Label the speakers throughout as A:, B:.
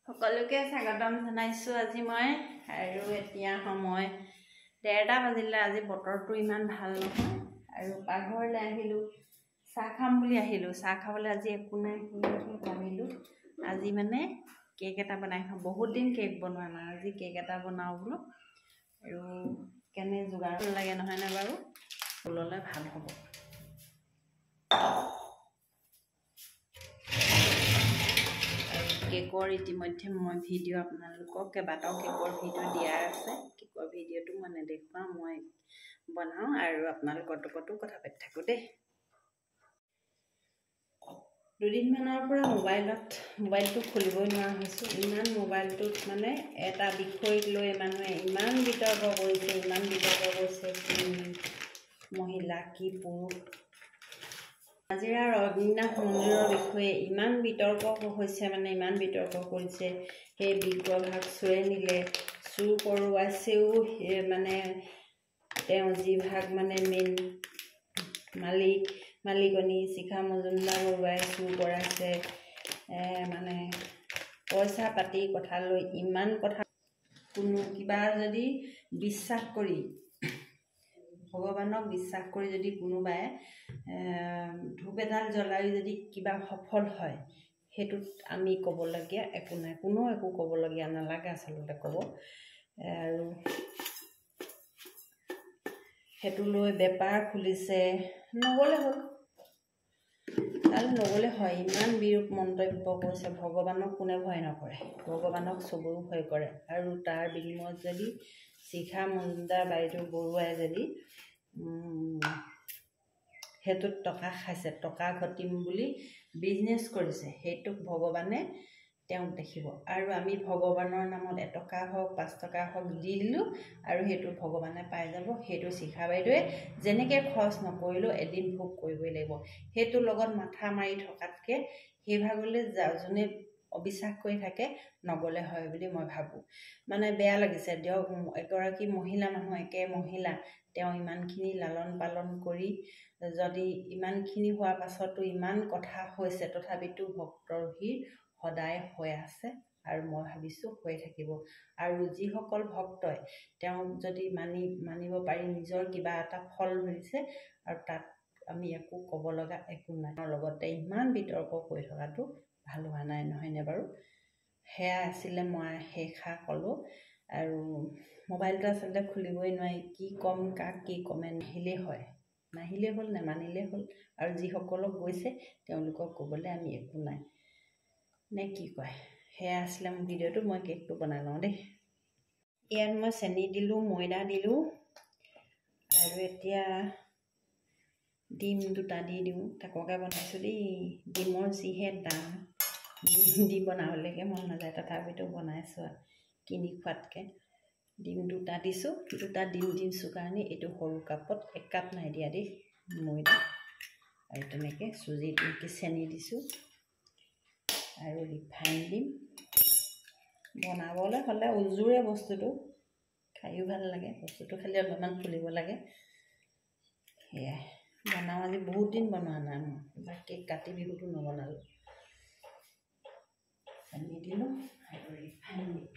A: সকলোকে স্বাগতম জনাইছো আজি মই আৰু এতিয়া সময় 1:30 বাজিলে আজি বতৰটো ইমান ভাল নহয় আৰু পাকঘৰলৈ আহিলো চাহ খাম বুলি আহিলো চাহ খাবলৈ আজি একো নাই ভাবিলো আজি মানে কেক এটা বনাই খাম বহুত দিন কেক বনোৱা নাই আজি কেক এটা বনাও বোলো আৰু কেনে যোগাৰ লাগে নহয় না বাৰু ফুললে ভাল হ'ব কেকৰ ইতিমধ্যে মই ভিডিঅ' আপোনালোকক কেইবাটাও কেকৰ ভিডিঅ' দিয়া আছে কেকৰ ভিডিঅ'টো মই নেদেখুৱাম মই বনাওঁ আৰু আপোনালোকৰ লগতো কথা পাতি থাকোঁ দেই দুদিনমানৰ পৰা মোবাইলটো খুলিবই নোৱাৰা হৈছোঁ ইমান মোবাইলটোত মানে এটা বিষয়ক লৈ মানুহে ইমান বিতৰ্ক কৰিছে মহিলা কি পুৰুষ আজিৰাৰ অগ্নিনাশ মন্দিৰৰ বিষয়ে ইমান বিতৰ্ক হৈছে মানে ইমান বিতৰ্ক কৰিছে সেই বিগ্ৰহভাগ চুৰে নিলে চুৰ কৰোৱাইছেও মানে তেওঁ যিভাগ মানে মেইন মালিকনী শিখা মজুমদাৰ বৰুৱাই চুৰ কৰাইছে মানে পইচা পাতি কথা লৈ ইমান কথা কোনো কিবা যদি বিশ্বাস কৰি ভগৱানক বিশ্বাস কৰি যদি কোনোবাই ধূপ এডাল জ্বলাই যদি কিবা সফল হয় হেতুত আমি ক'বলগীয়া একো নাই কোনো একো ক'বলগীয়া নালাগে আচলতে ক'ব আৰু হেতু লৈ বেপাৰ খুলিছে নগলে হ'ল তালে নগলে হয় ইমান বিৰূপ মন্তব্য কৰিছে ভগৱানক কোনে ভয় নকৰে ভগৱানক চবৰো ভয় কৰে আৰু তাৰ বিনিময়ত যদি শিখা মজুমদাৰ বাইদেউ বৰুৱাই যদি হেতুত টকা খাইছে টকা ঘটিম বুলি বিজনেছ কৰিছে হেতুক ভগৱানে তেওঁক দেখিব আৰু আমি ভগৱানৰ নামত 1 টকা হওক 5 টকা হওক দি দিলোঁ আৰু হেতু ভগৱানে পাই যাব হেতু শিখা বাইদেৱে যেনেকৈ খৰচ নকৰিলেও এদিন ভোগ কৰিবই লাগিব হেতুৰ লগত মাথা মাৰি থকাতকৈ সেইভাগলৈ যোনে অবিশ্বাস কৰি থাকে নগলে হয় বুলি মই ভাবোঁ মানে বেয়া লাগিছে দিয়ক এগৰাকী মহিলা মানুহ একে মহিলা তেওঁ ইমানখিনি লালন পালন কৰি যদি ইমানখিনি হোৱাৰ পাছতো ইমান কথা হৈছে তথাপিতো ভক্তৰ ভিৰ সদায় হৈ আছে আৰু মই ভাবিছোঁ হৈ থাকিব আৰু যিসকল ভক্তই তেওঁক যদি মানিব পাৰি নিজৰ কিবা এটা ফল ধৰিছে আৰু তাত আমি একো ক'ব লগা একো নাই লগতে ইমান বিতৰ্ক কৰি থকাটো ভাল হোৱা নাই নহয়নে বাৰু সেয়া আছিলে মই সেইষা ক'লোঁ আৰু মোবাইলটো আচলতে খুলিবই নোৱাৰি কি ক'ম কাক কি কমেণ্ট নাহিলেই হ'ল নেমানিলেই হ'ল আৰু যিসকলক গৈছে তেওঁলোকক ক'বলৈ আমি একো নাই নে কি কয় সেয়া আছিলে মোৰ ভিডিঅ'টো মই কেকটো বনাই লওঁ দেই ইয়াত মই চেনি দিলোঁ ময়দা দিলোঁ আৰু এতিয়া ডিম 2টা দি দিওঁ তাককে বনাইছোঁ দেই ডিমৰ যিহে দাম দি বনাবলৈকে মন নাযায় তথাপিতো বনাইছোঁ আৰু কিনি খোৱাতকৈ ডিম 2টা দিছোঁ 2টা ডিম দিছোঁ কাৰণে এইটো সৰু কাপত 1 কাপ নাই দিয়া দেই ময়দা আৰু তেনেকৈ চুজি দিম চেনি দিছোঁ আৰু ৰিফাইন দিম বনাবলৈ হ'লে উজুৰে বস্তুটো খায়ো ভাল লাগে বস্তুটো খালি অলপমান ফুলিব লাগে সেয়াই বনাওঁ আজি বহুত দিন বনোৱা নাই মই কেক কাটি বিহুটো নবনালোঁ চেনি দিলোঁ আৰু ৰিফাইন দিম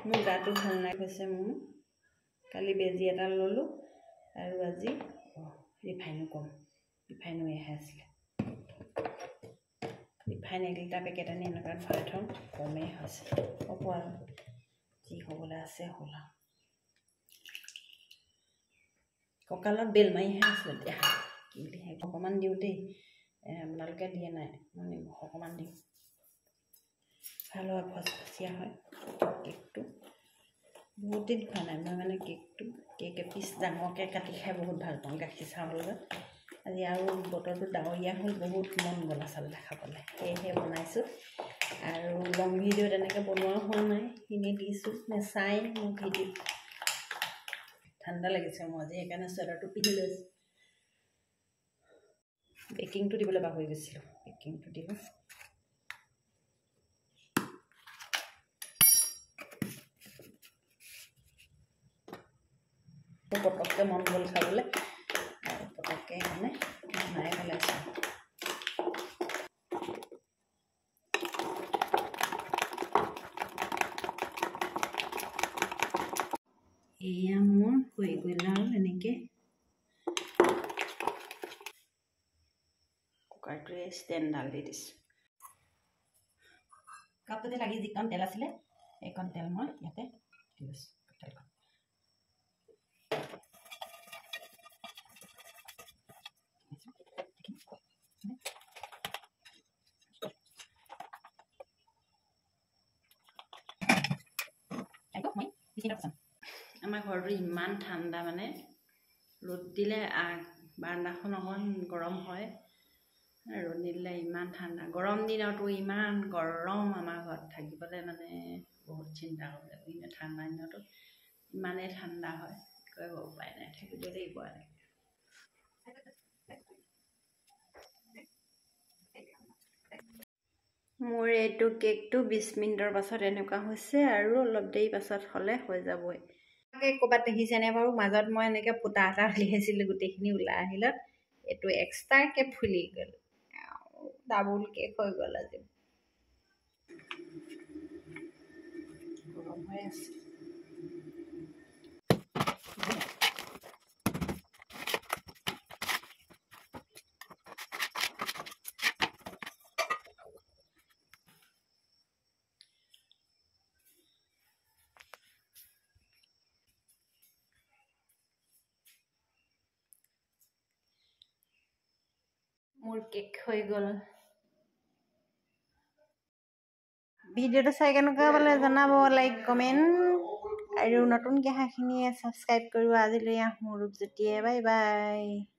A: মোৰ গাটো ভাল নাই হৈছে মোৰ কালি বেজি এটা ল'লোঁ আৰু আজি ৰিফাইনো এহে আছিলে ৰিফাইন 1 লিটাৰ পেকেট আনি এনেকুৱাত ভৰাই থওঁ কমেই হৈছে হ'ব আৰু যি হ'বলৈ আছে হ'ল আৰু কঁকালত বেল মাৰিহে আছোঁ এতিয়া কি বুলি অকণমান দিওঁ দেই আপোনালোকে দিয়ে নাই মই নিমখ অকণমান দিওঁ ভাল হয় ফচফচীয়া হয় কেকটো বহুত দিন খোৱা নাই মই মানে কেক এপিচ ডাঙৰকৈ কাটি খাই বহুত ভাল পাওঁ গাখীৰ চাহৰ লগত আজি আৰু বতৰটো ডাৱৰীয়া হ'ল বহুত মন গ'ল আচলতে খাবলৈ সেয়েহে বনাইছোঁ আৰু লং ভিডিঅ' তেনেকৈ বনোৱা হোৱা নাই এনেই দিছোঁ চাই মোৰ ভিডিঅ' ঠাণ্ডা লাগিছে মই আজি সেইকাৰণে চুৱেটাৰটো পিন্ধি লৈছোঁ বেকিংটো দিবলৈ পাহৰি গৈছিলোঁ বেকিংটো দিলোঁ পটককৈ মন গ'ল খাবলৈ আৰু পটককৈ মানে বনাই পেলাইছোঁ এয়া মোৰ হৈ গ'ল আৰু এনেকৈ কুকাৰটোৱে ষ্টেণ্ডডাল দি দিছোঁ কাপটোতে লাগি যিকণ তেল আছিলে এইকণ তেল মই ইয়াতে দি দিছোঁ তেলকণ আমাৰ ঘৰটো ইমান ঠাণ্ডা মানে ৰ'দ দিলে বাৰান্দাখন অকণ গৰম হয় ৰ'দ নিদিলে ইমান ঠাণ্ডা গৰম দিনতো ইমান গৰম আমাৰ ঘৰত থাকিবলৈ মানে বহুত চিন্তা কৰিব লাগিব কিন্তু ঠাণ্ডা দিনতো ইমানেই ঠাণ্ডা হয় কৰিব উপায় নাই থাকিব লাগিব মোৰ এইটো কেকটো 20 মিনিটৰ পাছত এনেকুৱা হৈছে আৰু অলপ দেৰি পাছত হ'লে হৈ যাবই ক'ৰবাত দেখিছেনে বাৰু মাজত মই এনেকৈ ফুটা এটা উলিয়াইছিলোঁ গোটেইখিনি ওলাই আহিলত এইটো এক্সট্ৰাকৈ ফুলি গ'ল ডাবুল কেক হৈ গ'ল আজি গৰম হৈ আছে মোৰ কেক হৈ গ'ল ভিডিঅ'টো চাই কেনেকুৱা পালে জনাব লাইক কমেণ্ট আৰু নতুনকৈ অহাখিনিয়ে ছাবস্ক্ৰাইব কৰিব আজিলৈ আহোঁ ৰূপজ্যোতিয়ে বাই বাই